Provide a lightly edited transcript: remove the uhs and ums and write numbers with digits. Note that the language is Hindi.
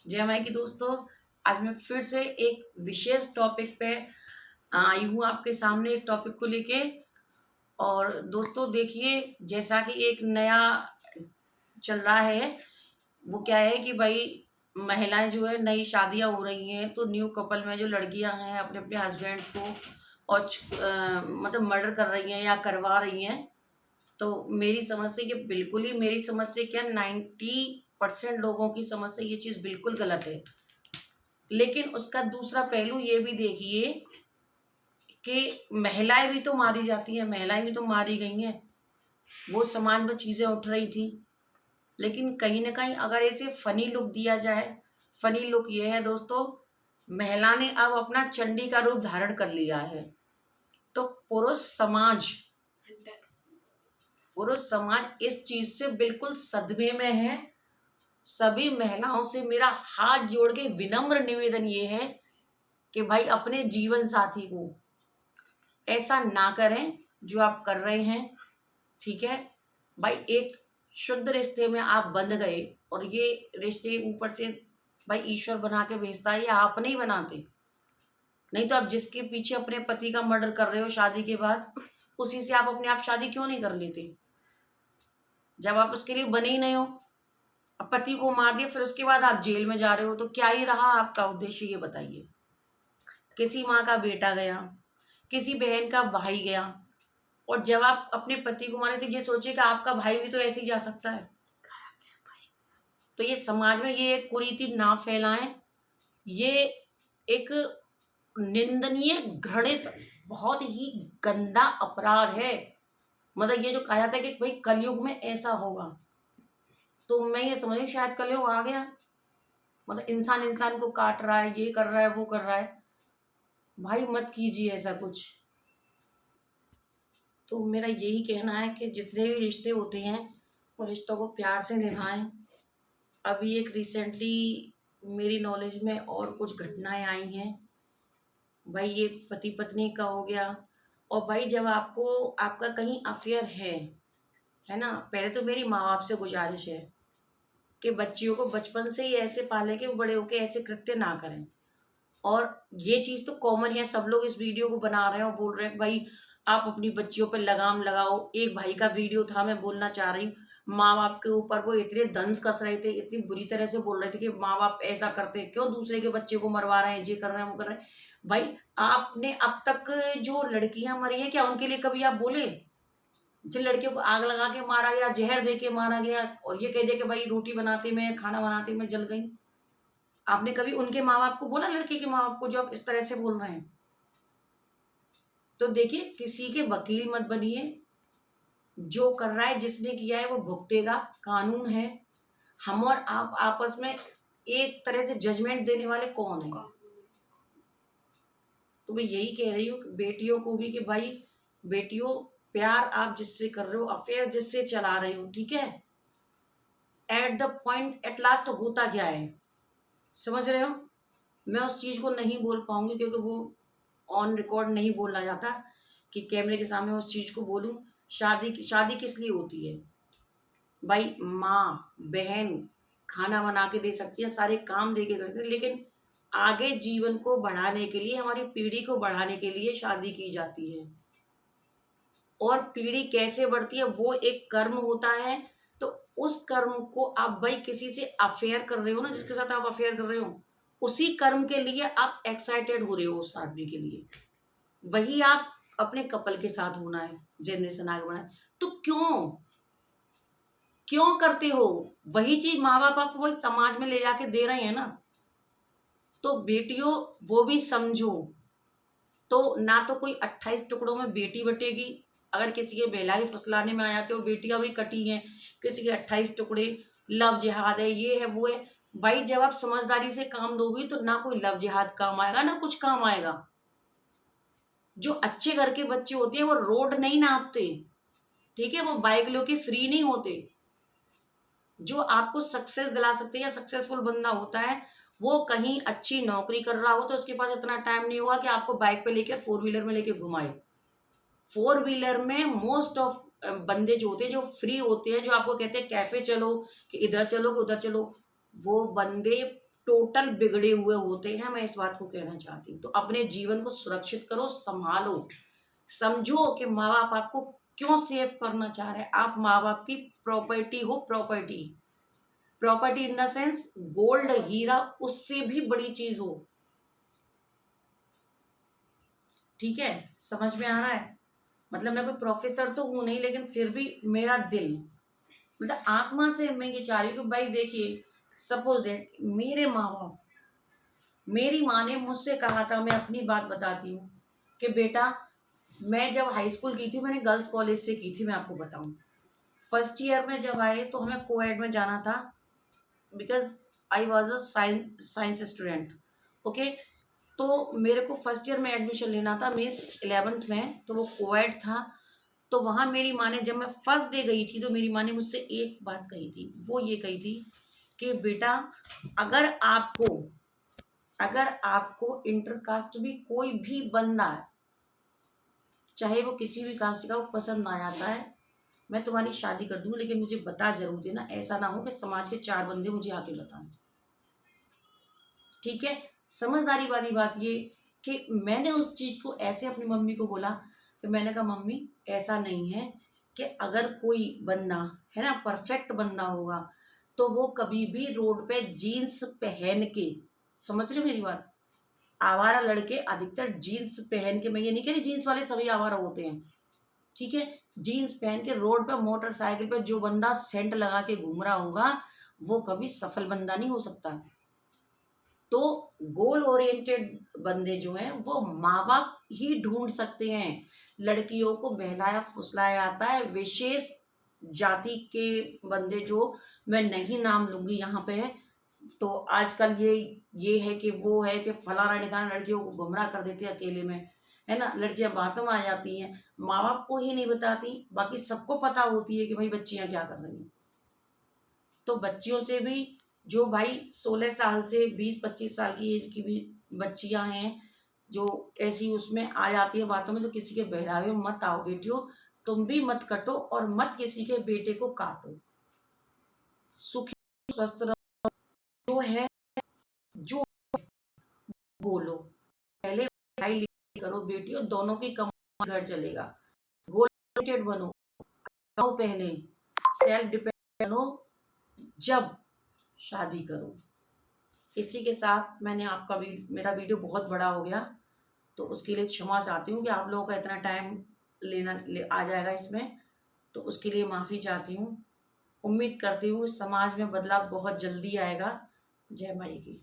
जय माई की दोस्तों। आज मैं फिर से एक विशेष टॉपिक पे आई हूँ आपके सामने, एक टॉपिक को लेके। और दोस्तों देखिए, जैसा कि एक नया चल रहा है, वो क्या है कि भाई महिलाएं जो है, नई शादियां हो रही हैं तो न्यू कपल में जो लड़कियां हैं अपने अपने हस्बैंड्स को और मतलब मर्डर कर रही हैं या करवा रही हैं। तो मेरी समझ से ये बिल्कुल ही, मेरी समझ से क्या 90% लोगों की समझ से ये चीज़ बिल्कुल गलत है। लेकिन उसका दूसरा पहलू ये भी देखिए कि महिलाएं भी तो मारी जाती हैं, महिलाएं भी तो मारी गई हैं। वो समाज में चीज़ें उठ रही थी, लेकिन कहीं ना कहीं अगर इसे फनी लुक दिया जाए, फनी लुक ये है दोस्तों, महिला ने अब अपना चंडी का रूप धारण कर लिया है। तो पुरुष समाज इस चीज से बिल्कुल सदमे में है। सभी महिलाओं से मेरा हाथ जोड़ के विनम्र निवेदन ये है कि भाई अपने जीवन साथी को ऐसा ना करें जो आप कर रहे हैं। ठीक है भाई, एक शुद्ध रिश्ते में आप बंध गए और ये रिश्ते ऊपर से भाई ईश्वर बना के भेजता है, या आप नहीं बनाते। नहीं तो आप जिसके पीछे अपने पति का मर्डर कर रहे हो शादी के बाद, उसी से आप अपने आप शादी क्यों नहीं कर लेते जब आप उसके लिए बने ही नहीं हो। अब पति को मार दिया, फिर उसके बाद आप जेल में जा रहे हो, तो क्या ही रहा आपका उद्देश्य, ये बताइए। किसी माँ का बेटा गया, किसी बहन का भाई गया, और जब आप अपने पति को मारे तो ये सोचिए कि आपका भाई भी तो ऐसे ही जा सकता है। तो ये समाज में ये एक कुरीति ना फैलाएं। ये एक निंदनीय, घृणित, बहुत ही गंदा अपराध है। मतलब ये जो कहा जाता है कि भाई कलयुग में ऐसा होगा, तो मैं ये समझ रही हूँ शायद कलयुग आ गया। मतलब इंसान इंसान को काट रहा है, ये कर रहा है, वो कर रहा है। भाई मत कीजिए ऐसा कुछ। तो मेरा यही कहना है कि जितने भी रिश्ते होते हैं, वो रिश्तों को प्यार से निभाएं। अभी एक रिसेंटली मेरी नॉलेज में और कुछ घटनाएं आई हैं। भाई ये पति पत्नी का हो गया। और भाई जब आपको आपका कहीं अफेयर है ना, पहले तो मेरी माँ बाप से गुजारिश है कि बच्चियों को बचपन से ही ऐसे पाले कि वो बड़े होके ऐसे कृत्य ना करें। और ये चीज़ तो कॉमन है, सब लोग इस वीडियो को बना रहे हैं और बोल रहे हैं भाई आप अपनी बच्चियों पर लगाम लगाओ। एक भाई का वीडियो था, मैं बोलना चाह रही हूँ, माँ बाप के ऊपर वो इतने दंस कस रहे थे, इतनी बुरी तरह से बोल रहे थे कि माँ बाप ऐसा करते हैं, क्यों दूसरे के बच्चे को मरवा रहे हैं, ये कर रहे हैं, वो कर रहे हैं। भाई आपने अब तक जो लड़कियां मरी हैं, क्या उनके लिए कभी आप बोले? जिन लड़कियों को आग लगा के मारा गया, जहर दे के मारा गया, और ये कह दिया कि भाई रोटी बनाते में, खाना बनाते में जल गई, आपने कभी उनके माँ बाप को बोला, लड़के के माँ बाप को, जो आप इस तरह से बोल रहे हैं? तो देखिए, किसी के वकील मत बनिए। जो कर रहा है, जिसने किया है, वो भुगतेगा, कानून है। हम और आप आपस में एक तरह से जजमेंट देने वाले कौन है? तो मैं यही कह रही हूँ कि बेटियों को भी कि भाई बेटियों, प्यार आप जिससे कर रहे हो, अफेयर जिससे चला रहे हो, ठीक है, at the point at last होता क्या है, समझ रहे हो? मैं उस चीज को नहीं बोल पाऊंगी क्योंकि वो ऑन रिकॉर्ड नहीं बोलना जाता कि कैमरे के सामने उस चीज को बोलूं। शादी किस लिए होती है भाई? माँ बहन खाना बना के दे सकती है, सारे काम दे के कर सकती है, लेकिन आगे जीवन को बढ़ाने के लिए, हमारी पीढ़ी को बढ़ाने के लिए शादी की जाती है। और पीढ़ी कैसे बढ़ती है, वो एक कर्म होता है। तो उस कर्म को आप भाई किसी से अफेयर कर रहे हो ना, जिसके साथ आप अफेयर कर रहे हो, उसी कर्म के लिए आप एक्साइटेड हो रहे हो उस आदमी के लिए। वही आप अपने कपल के साथ होना है, जनरेशन आगे बढ़ाना है। तो क्यों क्यों करते हो? वही चीज माँ बाप आपको वही समाज में ले जाके दे रहे हैं ना। तो बेटियों, वो भी समझो। तो ना तो कोई 28 टुकड़ों में बेटी बटेगी। अगर किसी के बेलाई फुसलाने में आ जाते हो, बेटियां भी कटी हैं, किसी के 28 टुकड़े, लव जिहाद है, ये है, वो है। भाई जब आप समझदारी से काम दोगी तो ना कोई लव जिहाद काम आएगा, ना कुछ काम आएगा। जो अच्छे घर के बच्चे होते हैं वो रोड नहीं नापते, ठीक है, वो बाइक लेके फ्री नहीं होते। जो आपको सक्सेस दिला सकते हैं, या सक्सेसफुल बंदा होता है, वो कहीं अच्छी नौकरी कर रहा हो तो उसके पास इतना टाइम नहीं होगा कि आपको बाइक पे लेकर, फोर व्हीलर में लेके घुमाए। फोर व्हीलर में मोस्ट ऑफ बंदे जो होते हैं, जो फ्री होते हैं, जो आपको कहते हैं कैफे चलो, कि इधर चलो, कि उधर चलो, वो बंदे टोटल बिगड़े हुए होते हैं। मैं इस बात को कहना चाहती हूँ। तो अपने जीवन को सुरक्षित करो, संभालो, समझो कि माँ बाप आपको क्यों सेव करना चाह रहे हैं। आप माँ बाप की प्रॉपर्टी हो, property, property in the sense gold, हीरा, उससे भी बड़ी चीज हो। ठीक है, समझ में आ रहा है? मतलब मैं कोई प्रोफेसर तो हूं नहीं, लेकिन फिर भी मेरा दिल, मतलब आत्मा से मैं ये चाह रही हूँ कि भाई देखिए, सपोज दैट मेरे माँ बाप, मेरी माँ ने मुझसे कहा था, मैं अपनी बात बताती हूँ कि बेटा, मैं जब हाई स्कूल की थी, मैंने गर्ल्स कॉलेज से की थी, मैं आपको बताऊं। फर्स्ट ईयर में जब आए तो हमें कोएड में जाना था, because I was a science student. Okay, तो मेरे को फर्स्ट ईयर में एडमिशन लेना था, मीन्स 11th में, तो वो कोएड था। तो वहाँ मेरी माँ ने, जब मैं फर्स्ट डे गई थी, तो मेरी माँ ने मुझसे एक बात कही थी। वो ये कही थी कि बेटा, अगर आपको अगर आपको इंटर कास्ट भी कोई भी बंदा, चाहे वो किसी भी कास्ट का, वो पसंद आ जाता है, मैं तुम्हारी शादी कर दूंगी, लेकिन मुझे बता जरूर देना, ऐसा ना हो कि समाज के 4 बंदे मुझे आके बताएं। ठीक है, समझदारी वाली बात ये कि मैंने उस चीज को ऐसे अपनी मम्मी को बोला कि मैंने कहा मम्मी, ऐसा नहीं है कि अगर कोई बंदा है ना, परफेक्ट बंदा होगा, तो वो कभी भी रोड पे जीन्स पहन के, समझ रहे हो मेरी बात, आवारा लड़के अधिकतर जीन्स पहन के, मैं ये नहीं कह रही जीन्स वाले सभी आवारा होते हैं, ठीक है, जीन्स पहन के रोड पे मोटरसाइकिल पे जो बंदा सेंट लगा के घूम रहा होगा, वो कभी सफल बंदा नहीं हो सकता। तो गोल ओरिएंटेड बंदे जो हैं, वो माँ बाप ही ढूंढ सकते हैं। लड़कियों को बहलाया फुसलाया जाता है, विशेष जाति के बंदे, जो मैं नहीं नाम लूंगी यहाँ पे, तो आजकल ये है कि वो है कि फलाना ढिकाना लड़कियों को गुमराह कर देते हैं अकेले में, है ना, लड़कियां बातों में आ जाती हैं, माँ बाप को ही नहीं बताती, बाकी सबको पता होती है कि भाई बच्चियां क्या कर रही हैं। तो बच्चियों से भी, जो भाई 16 साल से 20-25 साल की एज की भी बच्चियां हैं, जो ऐसी उसमें आ जाती है बातों में, तो किसी के बहलावे में मत आओ बेटियों। तुम भी मत कटो और मत किसी के बेटे को काटो। सुखी स्वस्थ रहो, जो है, जो बोलो, पहले पढ़ाई लिखाई करो बेटियों, दोनों की कमाई घर चलेगा। गोल बनो, कमाओ पहले, सेल्फ डिपेंडेंट बनो, जब शादी करो। इसी के साथ मैंने आपका मेरा वीडियो बहुत बड़ा हो गया, तो उसके लिए क्षमा चाहती हूँ कि आप लोगों का इतना टाइम आ जाएगा इसमें, तो उसके लिए माफ़ी चाहती हूँ। उम्मीद करती हूँ समाज में बदलाव बहुत जल्दी आएगा। जय माई की।